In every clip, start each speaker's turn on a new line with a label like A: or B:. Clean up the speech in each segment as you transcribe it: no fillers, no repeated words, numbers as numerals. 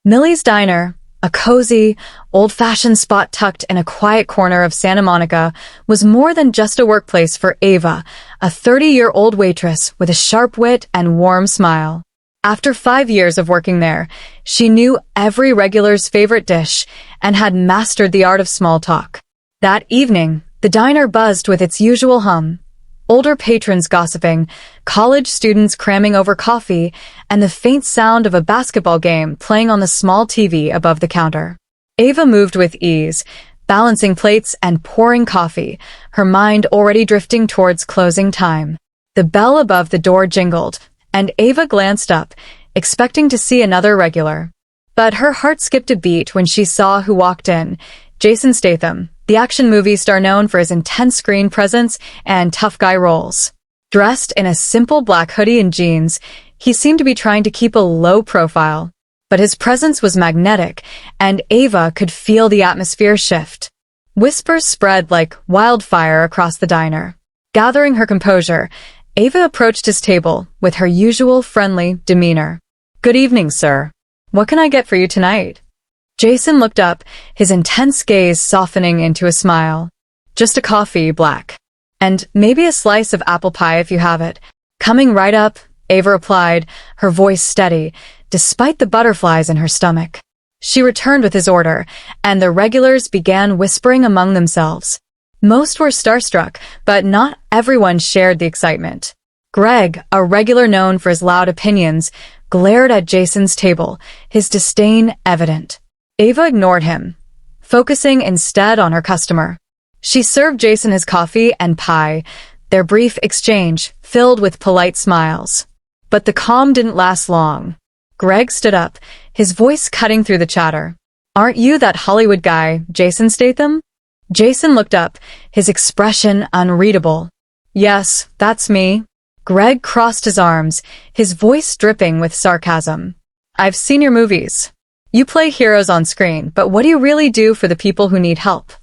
A: Millie's Diner, a cozy, old-fashioned spot tucked in a quiet corner of Santa Monica, was more than just a workplace for Ava, a 30-year-old waitress with a sharp wit and warm smile. After 5 years of working there, she knew every regular's favorite dish and had mastered the art of small talk. That evening, the diner buzzed with its usual hum. Older patrons gossiping, college students cramming over coffee, and the faint sound of a basketball game playing on the small TV above the counter. Ava moved with ease, balancing plates and pouring coffee, her mind already drifting towards closing time. The bell above the door jingled, and Ava glanced up, expecting to see another regular. But her heart skipped a beat when she saw who walked in: Jason Statham, the action movie star known for his intense screen presence and tough guy roles. Dressed in a simple black hoodie and jeans, he seemed to be trying to keep a low profile. But his presence was magnetic, and Ava could feel the atmosphere shift. Whispers spread like wildfire across the diner. Gathering her composure, Ava approached his table with her usual friendly demeanor. "Good evening, sir. What can I get for you tonight?" Jason looked up, his intense gaze softening into a smile. "Just a coffee, black. And maybe a slice of apple pie if you have it." "Coming right up," Ava replied, her voice steady, despite the butterflies in her stomach. She returned with his order, and the regulars began whispering among themselves. Most were starstruck, but not everyone shared the excitement. Greg, a regular known for his loud opinions, glared at Jason's table, his disdain evident. Ava ignored him, focusing instead on her customer. She served Jason his coffee and pie, their brief exchange filled with polite smiles. But the calm didn't last long. Greg stood up, his voice cutting through the chatter. "Aren't you that Hollywood guy, Jason Statham?" Jason looked up, his expression unreadable. "Yes, that's me." Greg crossed his arms, his voice dripping with sarcasm. "I've seen your movies. You play heroes on screen, but what do you really do for the people who need help?"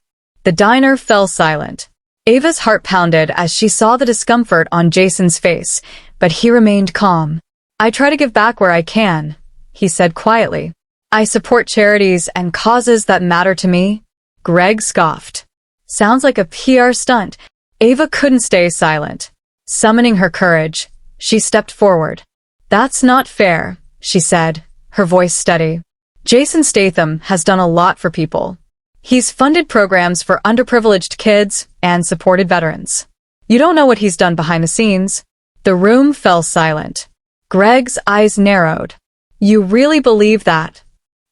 A: The diner fell silent. Ava's heart pounded as she saw the discomfort on Jason's face, but he remained calm. "I try to give back where I can," he said quietly. "I support charities and causes that matter to me." Greg scoffed. "Sounds like a PR stunt." Ava couldn't stay silent. Summoning her courage, she stepped forward. "That's not fair," she said, her voice steady. "Jason Statham has done a lot for people. He's funded programs for underprivileged kids and supported veterans. You don't know what he's done behind the scenes." The room fell silent. Greg's eyes narrowed. "You really believe that?"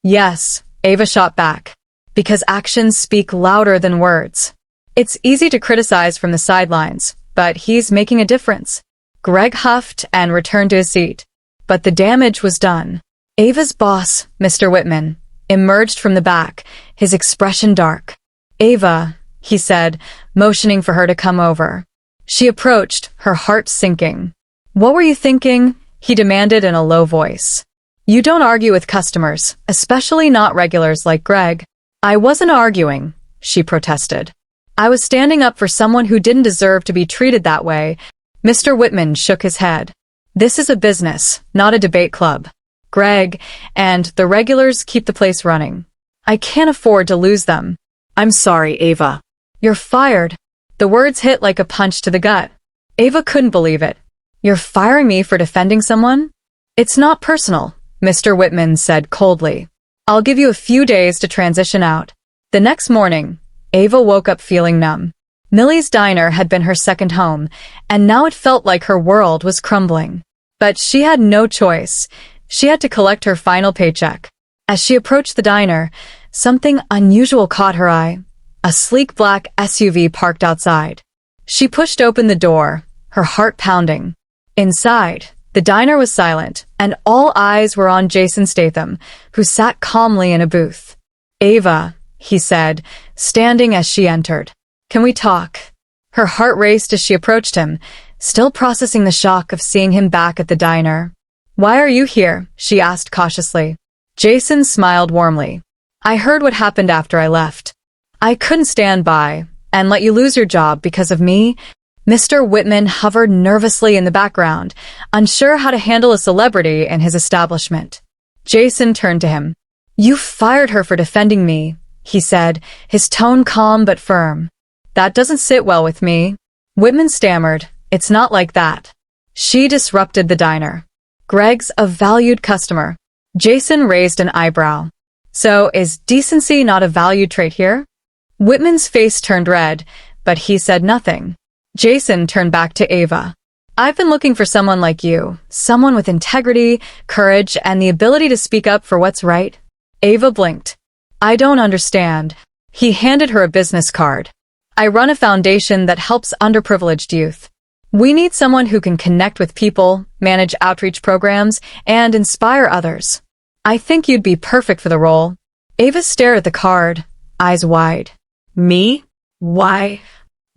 A: "Yes," Ava shot back. "Because actions speak louder than words. It's easy to criticize from the sidelines, but he's making a difference." Greg huffed and returned to his seat. But the damage was done. Ava's boss, Mr. Whitman, emerged from the back, his expression dark. "Ava," he said, motioning for her to come over. She approached, her heart sinking. "What were you thinking?" he demanded in a low voice. "You don't argue with customers, especially not regulars like Greg." "I wasn't arguing," she protested. "I was standing up for someone who didn't deserve to be treated that way." Mr. Whitman shook his head. "This is a business, not a debate club. Greg and the regulars keep the place running. I can't afford to lose them." "I'm sorry, Ava." "You're fired." The words hit like a punch to the gut. Ava couldn't believe it. "You're firing me for defending someone?" "It's not personal," Mr. Whitman said coldly. "I'll give you a few days to transition out." The next morning, Ava woke up feeling numb. Millie's Diner had been her second home, and now it felt like her world was crumbling. But she had no choice. She had to collect her final paycheck. As she approached the diner, something unusual caught her eye: a sleek black SUV parked outside. She pushed open the door, her heart pounding. Inside, the diner was silent, and all eyes were on Jason Statham, who sat calmly in a booth. "Ava," he said, standing as she entered. "Can we talk?" Her heart raced as she approached him, still processing the shock of seeing him back at the diner. "Why are you here?" she asked cautiously. Jason smiled warmly. "I heard what happened after I left. I couldn't stand by and let you lose your job because of me." Mr. Whitman hovered nervously in the background, unsure how to handle a celebrity in his establishment. Jason turned to him. You fired her for defending me, he said, his tone calm but firm. That doesn't sit well with me. Whitman stammered, it's not like that. She disrupted the diner. Greg's a valued customer. Jason raised an eyebrow. So is decency not a valued trait here? Whitman's face turned red, but he said nothing. Jason turned back to Ava. I've been looking for someone like you, someone with integrity, courage, and the ability to speak up for what's right. Ava blinked. I don't understand. He handed her a business card. I run a foundation that helps underprivileged youth. We need someone who can connect with people, manage outreach programs, and inspire others. I think you'd be perfect for the role. Ava stared at the card, eyes wide. Me? Why?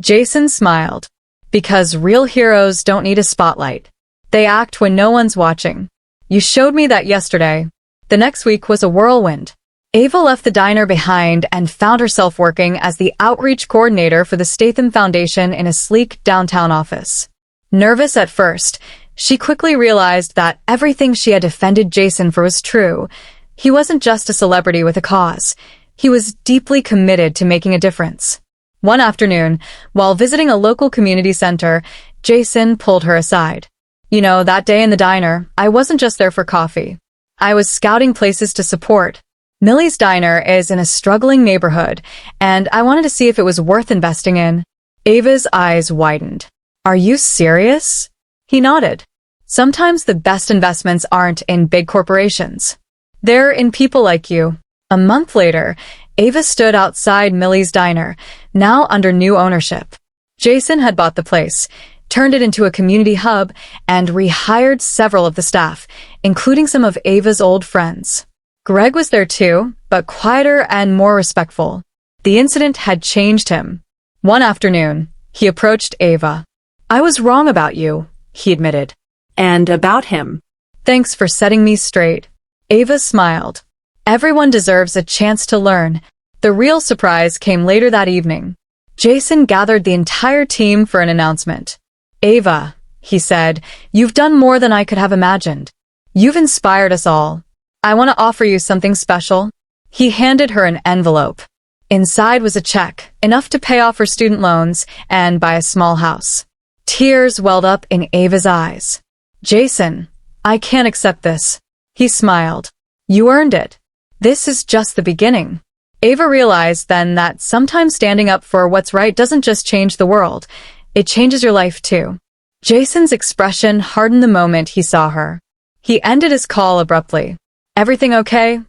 A: Jason smiled. Because real heroes don't need a spotlight. They act when no one's watching. You showed me that yesterday. The next week was a whirlwind. Ava left the diner behind and found herself working as the outreach coordinator for the Statham Foundation in a sleek downtown office. Nervous at first, she quickly realized that everything she had defended Jason for was true. He wasn't just a celebrity with a cause. He was deeply committed to making a difference. One afternoon, while visiting a local community center, Jason pulled her aside. You know, that day in the diner, I wasn't just there for coffee. I was scouting places to support. Millie's diner is in a struggling neighborhood, and I wanted to see if it was worth investing in. Ava's eyes widened. Are you serious? He nodded. Sometimes the best investments aren't in big corporations. They're in people like you. A month later, Ava stood outside Millie's diner, now under new ownership. Jason had bought the place, turned it into a community hub, and rehired several of the staff, including some of Ava's old friends. Greg was there too, but quieter and more respectful. The incident had changed him. One afternoon, he approached Ava. I was wrong about you, he admitted. And about him. Thanks for setting me straight. Ava smiled. Everyone deserves a chance to learn. The real surprise came later that evening. Jason gathered the entire team for an announcement. Ava, he said, you've done more than I could have imagined. You've inspired us all. I want to offer you something special. He handed her an envelope. Inside was a check, enough to pay off her student loans and buy a small house. Tears welled up in Ava's eyes. Jason, I can't accept this. He smiled. You earned it. This is just the beginning. Ava realized then that sometimes standing up for what's right doesn't just change the world. It changes your life too. Jason's expression hardened the moment he saw her. He ended his call abruptly. Everything okay,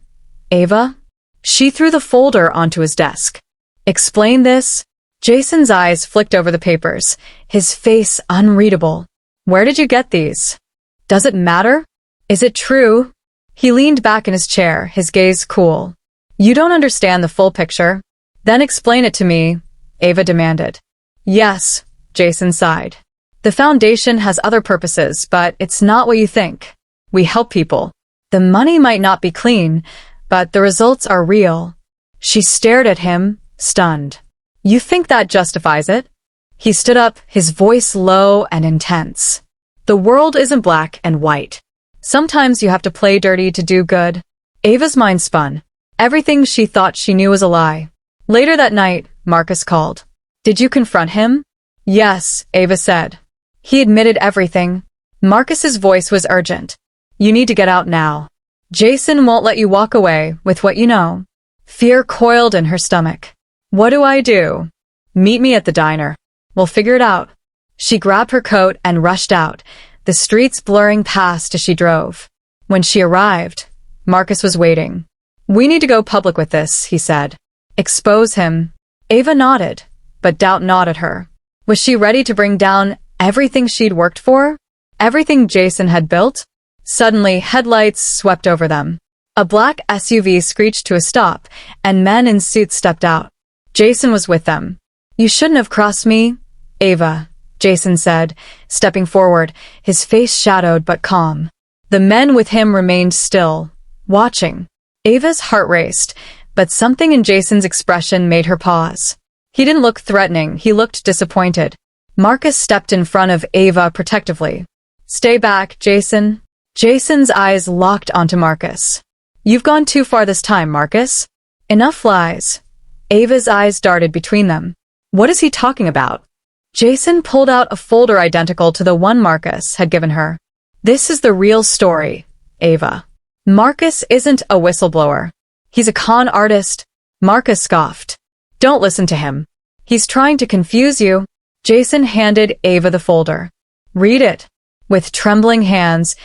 A: Ava? She threw the folder onto his desk. Explain this? Jason's eyes flicked over the papers, his face unreadable. Where did you get these? Does it matter? Is it true? He leaned back in his chair, his gaze cool. You don't understand the full picture. Then explain it to me, Ava demanded. Yes, Jason sighed. The foundation has other purposes, but it's not what you think. We help people. The money might not be clean, but the results are real. She stared at him, stunned. You think that justifies it? He stood up, his voice low and intense. The world isn't black and white. Sometimes you have to play dirty to do good. Ava's mind spun. Everything she thought she knew was a lie. Later that night, Marcus called. Did you confront him? Yes, Ava said. He admitted everything. Marcus's voice was urgent. You need to get out now. Jason won't let you walk away with what you know. Fear coiled in her stomach. What do I do? Meet me at the diner. We'll figure it out. She grabbed her coat and rushed out, the streets blurring past as she drove. When she arrived, Marcus was waiting. We need to go public with this, he said. Expose him. Ava nodded, but doubt gnawed her. Was she ready to bring down everything she'd worked for? Everything Jason had built? Suddenly, headlights swept over them. A black SUV screeched to a stop, and men in suits stepped out. Jason was with them. You shouldn't have crossed me, Ava, Jason said, stepping forward, his face shadowed but calm. The men with him remained still, watching. Ava's heart raced, but something in Jason's expression made her pause. He didn't look threatening, he looked disappointed. Marcus stepped in front of Ava protectively. Stay back, Jason. Jason's eyes locked onto Marcus. You've gone too far this time, Marcus. Enough lies. Ava's eyes darted between them. What is he talking about? Jason pulled out a folder identical to the one Marcus had given her. This is the real story, Ava. Marcus isn't a whistleblower. He's a con artist. Marcus scoffed. Don't listen to him. He's trying to confuse you. Jason handed Ava the folder. Read it. With trembling hands,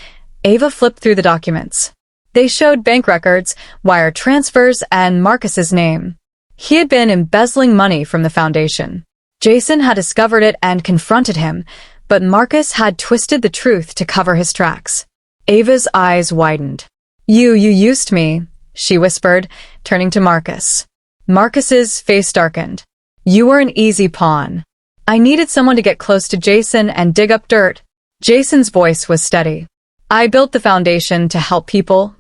A: Ava flipped through the documents. They showed bank records, wire transfers, and Marcus's name. He had been embezzling money from the foundation. Jason had discovered it and confronted him, but Marcus had twisted the truth to cover his tracks. Ava's eyes widened. You used me, she whispered, turning to Marcus. Marcus's face darkened. You were an easy pawn. I needed someone to get close to Jason and dig up dirt. Jason's voice was steady. I built the foundation to help people,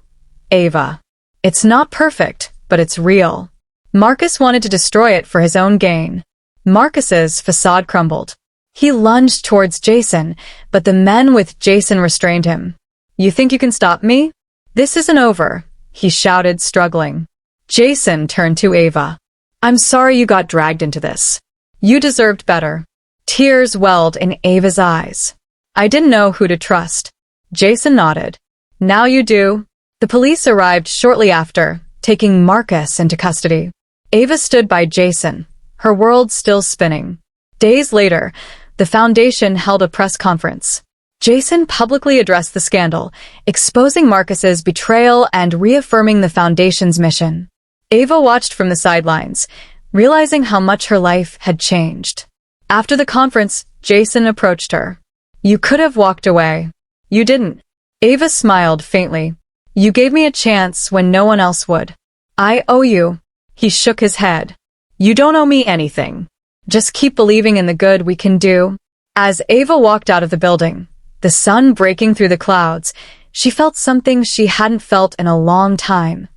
A: Ava. It's not perfect, but it's real. Marcus wanted to destroy it for his own gain. Marcus's facade crumbled. He lunged towards Jason, but the men with Jason restrained him. You think you can stop me? This isn't over, he shouted, struggling. Jason turned to Ava. I'm sorry you got dragged into this. You deserved better. Tears welled in Ava's eyes. I didn't know who to trust. Jason nodded. Now you do. The police arrived shortly after, taking Marcus into custody. Ava stood by Jason, her world still spinning. Days later, the foundation held a press conference. Jason publicly addressed the scandal, exposing Marcus's betrayal and reaffirming the foundation's mission. Ava watched from the sidelines, realizing how much her life had changed. After the conference, Jason approached her. You could have walked away. You didn't. Ava smiled faintly. You gave me a chance when no one else would. I owe you. He shook his head. You don't owe me anything. Just keep believing in the good we can do. As Ava walked out of the building, the sun breaking through the clouds, she felt something she hadn't felt in a long time.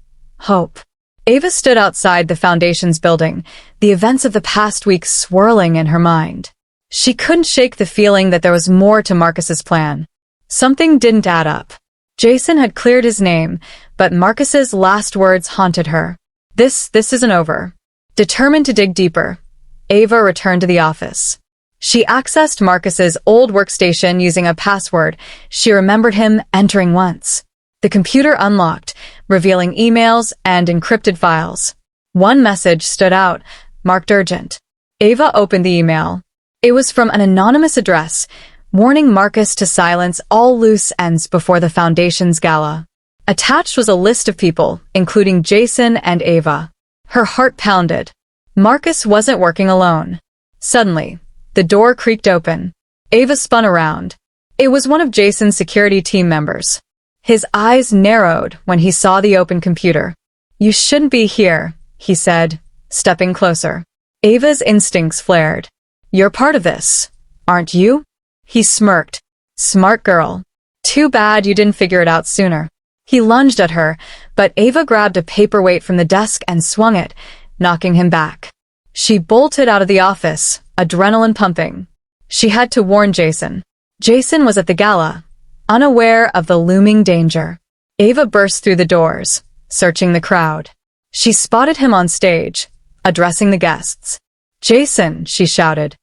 A: Hope. Ava stood outside the foundation's building, the events of the past week swirling in her mind. She couldn't shake the feeling that there was more to Marcus's plan. Something didn't add up. Jason had cleared his name, but Marcus's last words haunted her. This isn't over. Determined to dig deeper, Ava returned to the office. She accessed Marcus's old workstation using a password she remembered him entering once. The computer unlocked, revealing emails and encrypted files. One message stood out, marked urgent. Ava opened the email. It was from an anonymous address, warning Marcus to silence all loose ends before the Foundation's gala. Attached was a list of people, including Jason and Ava. Her heart pounded. Marcus wasn't working alone. Suddenly, the door creaked open. Ava spun around. It was one of Jason's security team members. His eyes narrowed when he saw the open computer. You shouldn't be here, he said, stepping closer. Ava's instincts flared. You're part of this, aren't you? He smirked. Smart girl. Too bad you didn't figure it out sooner. He lunged at her, but Ava grabbed a paperweight from the desk and swung it, knocking him back. She bolted out of the office, adrenaline pumping. She had to warn Jason. Jason was at the gala, unaware of the looming danger. Ava burst through the doors, searching the crowd. She spotted him on stage, addressing the guests. Jason, she shouted.